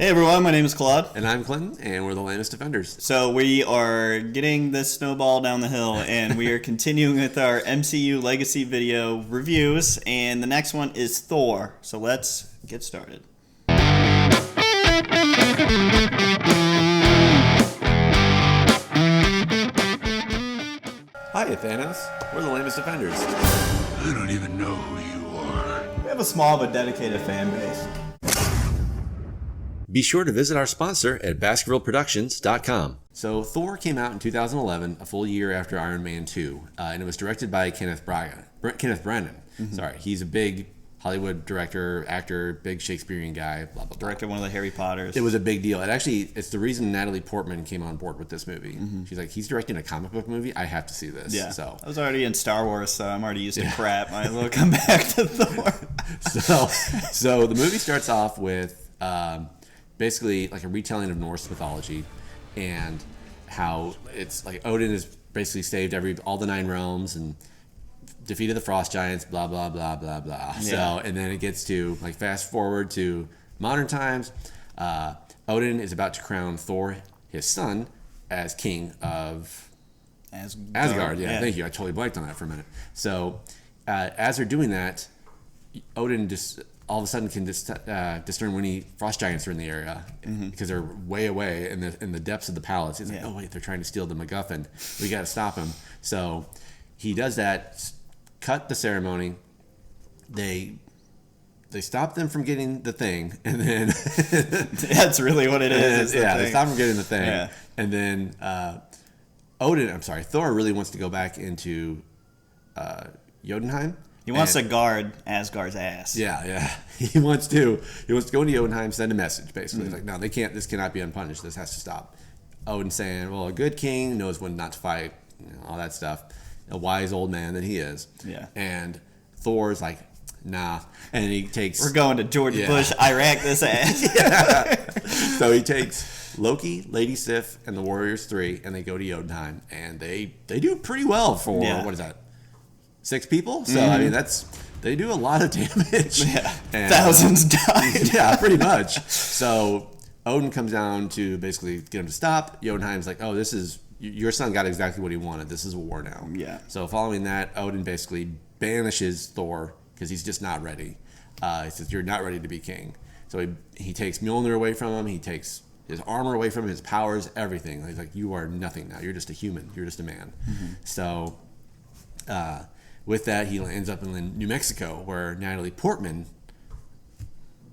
Hey everyone, my name is Claude. And I'm Clinton, and we're the lamest defenders. So we are getting this snowball down the hill, and we are continuing with our MCU Legacy video reviews, and the next one is Thor. So let's get started. Hiya, Thanos. We're the lamest defenders. I don't even know who you are. We have a small but dedicated fan base. Be sure to visit our sponsor at BaskervilleProductions.com. So Thor came out in 2011, a full year after Iron Man 2, and it was directed by Kenneth Branagh. Sorry, he's a big Hollywood director, actor, big Shakespearean guy, blah, blah, blah. Directed one of the Harry Potters. It was a big deal. It's the reason Natalie Portman came on board with this movie. She's like, he's directing a comic book movie? I have to see this. Yeah. So I was already in Star Wars, so I'm already used to crap. Might as well come back to Thor. So the movie starts off with basically like a retelling of Norse mythology and how it's like Odin has basically saved all the 9 realms and defeated the frost giants, blah, blah, blah, blah, blah. Yeah. So, and then it gets to, like, fast forward to modern times. Odin is about to crown Thor, his son, as king of Asgard. Yeah, thank you. I totally blanked on that for a minute. So, as they're doing that, Odin just all of a sudden can discern when any frost giants are in the area because they're way away in the depths of the palace. He's like, oh, wait, they're trying to steal the MacGuffin. We got to stop him. So, he does that. Cut the ceremony. They stop them from getting the thing, and then that's really what it is. They stop from getting the thing, and then Thor really wants to go back into Jotunheim. He wants to guard Asgard's ass. Yeah. He wants to go into Jotunheim, send a message. Basically, He's like, no, they can't. This cannot be unpunished. This has to stop. Odin saying, well, a good king knows when not to fight, all that stuff. A wise old man that he is. Yeah. And Thor's like, nah. And he takes... We're going to George Bush, Iraq this ass. So he takes Loki, Lady Sif, and the Warriors 3, and they go to Jotunheim. And they do pretty well for, what is that, 6 people? So, I mean, they do a lot of damage. Yeah. And, thousands died. Yeah, pretty much. So Odin comes down to basically get him to stop. Jotunheim's like, oh, this is... Your son got exactly what he wanted. This is a war now. Yeah. So following that, Odin basically banishes Thor because he's just not ready. He says, you're not ready to be king. So he takes Mjolnir away from him. He takes his armor away from him, his powers, everything. He's like, you are nothing now. You're just a human. You're just a man. So with that, he ends up in New Mexico where Natalie Portman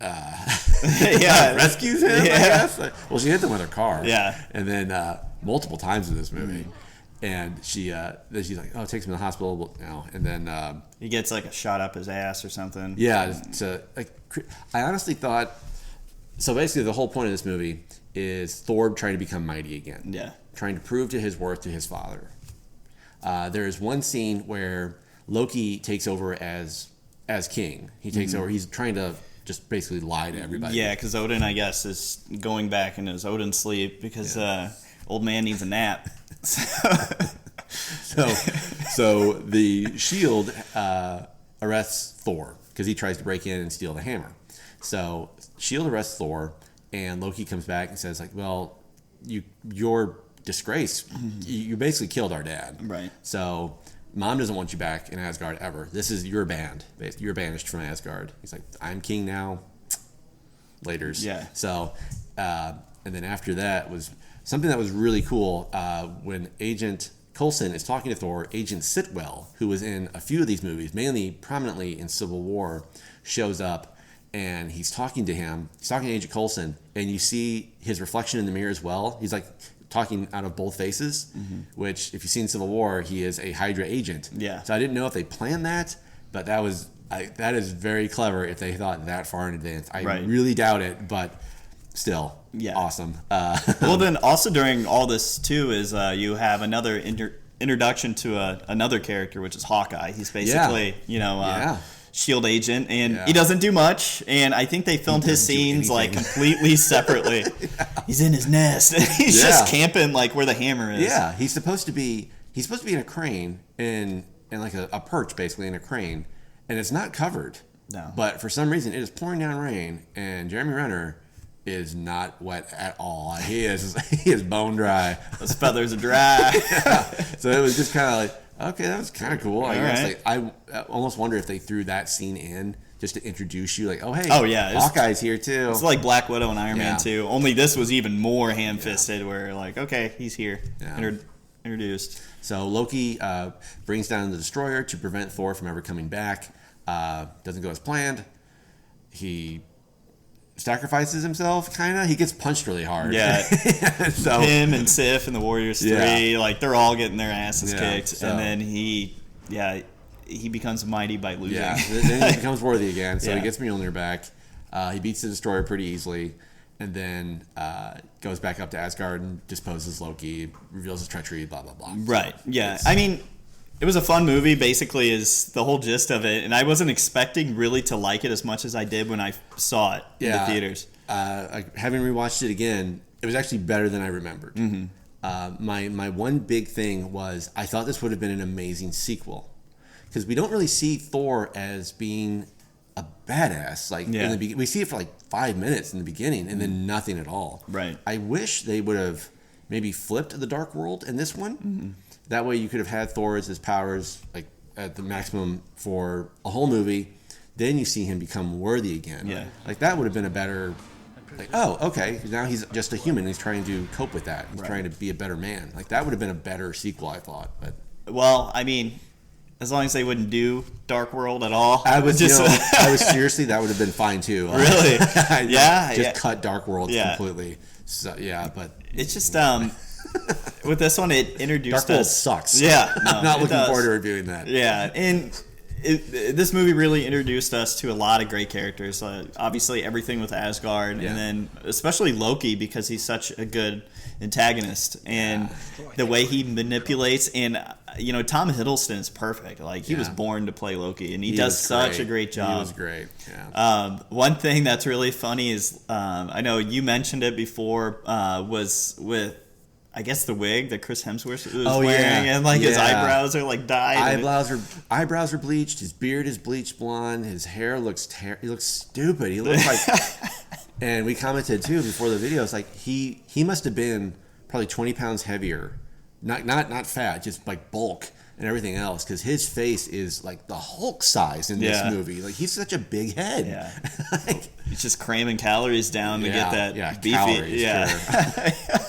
rescues him, I guess. Well, she hits him with her car. Yeah. And then... multiple times in this movie, and she's like, "Oh, it takes him to the hospital now," and then he gets like a shot up his ass or something. Yeah, I honestly thought. So basically, the whole point of this movie is Thor trying to become mighty again. Yeah, trying to prove to his worth to his father. There is one scene where Loki takes over as king. He takes over. He's trying to just basically lie to everybody. Yeah, because Odin, I guess, is going back in his Odinsleep because. Old man needs a nap. So the shield arrests Thor because he tries to break in and steal the hammer. So shield arrests Thor, and Loki comes back and says, like, well, you're disgrace. You basically killed our dad. Right. So Mom doesn't want you back in Asgard ever. This is your banned. You're banished from Asgard. He's like, I'm king now. Laters. Yeah. So, and then after that was... Something that was really cool when Agent Coulson is talking to Thor, Agent Sitwell, who was in a few of these movies, mainly prominently in Civil War, shows up and he's talking to him. He's talking to Agent Coulson, and you see his reflection in the mirror as well. He's like talking out of both faces, which if you've seen Civil War, he is a Hydra agent. Yeah. So I didn't know if they planned that, but that is very clever if they thought that far in advance. I really doubt it, but... Still, awesome. Well, then also during all this too is you have another introduction to another character, which is Hawkeye. He's basically S.H.I.E.L.D. agent, and he doesn't do much. And I think they filmed his scenes like completely separately. He's in his nest. And he's just camping like where the hammer is. Yeah, he's supposed to be in a crane in like a perch basically in a crane, and it's not covered. No. But for some reason, it is pouring down rain, and Jeremy Renner is not wet at all. He is bone dry. Those feathers are dry. So it was just kind of like, okay, that was kind of cool. I guess. Right. Like, I almost wonder if they threw that scene in just to introduce you, like, oh hey, Hawkeye's here too. It's like Black Widow and Iron Man 2. Only this was even more ham-fisted, where like, okay, he's here, introduced. So Loki brings down the destroyer to prevent Thor from ever coming back. Doesn't go as planned. He sacrifices himself, kind of. He gets punched really hard. Yeah. So him and Sif and the Warriors 3, like they're all getting their asses kicked, so. and then he becomes mighty by losing. Yeah, then he becomes worthy again. So he gets Mjolnir back. He beats the destroyer pretty easily, and then goes back up to Asgard and disposes Loki, reveals his treachery, blah blah blah. Right. Yeah. I mean, it was a fun movie, basically, is the whole gist of it. And I wasn't expecting really to like it as much as I did when I saw it in the theaters. Having rewatched it again, it was actually better than I remembered. Mm-hmm. My one big thing was I thought this would have been an amazing sequel. Because we don't really see Thor as being a badass. Like we see it for like 5 minutes in the beginning and then nothing at all. Right. I wish they would have maybe flipped the Dark World in this one. Mm-hmm. That way you could have had Thor as his powers like at the maximum for a whole movie. Then you see him become worthy again. Yeah. Like that would have been a better. Like, oh, okay. Now he's just a human. He's trying to cope with that. He's trying to be a better man. Like that would have been a better sequel, I thought. But I mean, as long as they wouldn't do Dark World at all, I was seriously, that would have been fine too. Really? Just cut Dark World completely. So but it's just with this one, it introduced Dark World us. sucks. Yeah, I'm not looking forward to reviewing that. Yeah, and this movie really introduced us to a lot of great characters. Obviously, everything with Asgard, and then especially Loki because he's such a good antagonist, and the way he manipulates. And Tom Hiddleston is perfect. Like he was born to play Loki, and he does such a great job. He was great. Yeah. One thing that's really funny is I know you mentioned it before was with. I guess the wig that Chris Hemsworth was wearing, and his eyebrows are like dyed. Eyebrows are bleached. His beard is bleached blonde. His hair looks he looks stupid. He looks like. And we commented too before the video. It's like he must have been probably 20 pounds heavier, not fat, just like bulk and everything else. Because his face is like the Hulk size in this movie. Like he's such a big head. Yeah, he's just cramming calories down to get that beefy. Calories, sure.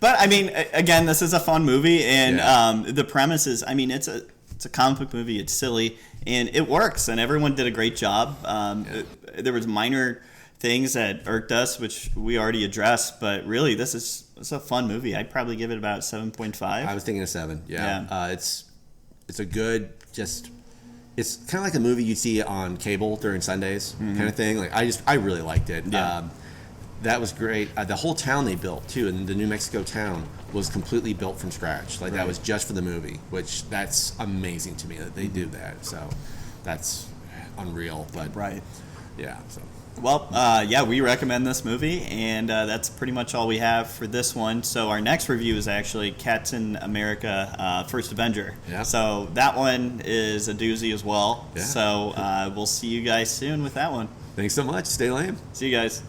But I mean, again, this is a fun movie, and the premise is, I mean, it's a comic book movie. It's silly, and it works, and everyone did a great job. There was minor things that irked us, which we already addressed, but really, it's a fun movie. I'd probably give it about 7.5. I was thinking a 7. Yeah. It's a good It's kind of like a movie you'd see on cable during Sundays, kind of thing. Like I really liked it. Yeah. That was great. The whole town they built too, and the New Mexico town was completely built from scratch. Like that was just for the movie, which that's amazing to me that they do that. So that's unreal. But yeah. So we recommend this movie, and that's pretty much all we have for this one. So our next review is actually Captain America: First Avenger. Yeah. So that one is a doozy as well. Yeah. So we'll see you guys soon with that one. Thanks so much. Stay lame. See you guys.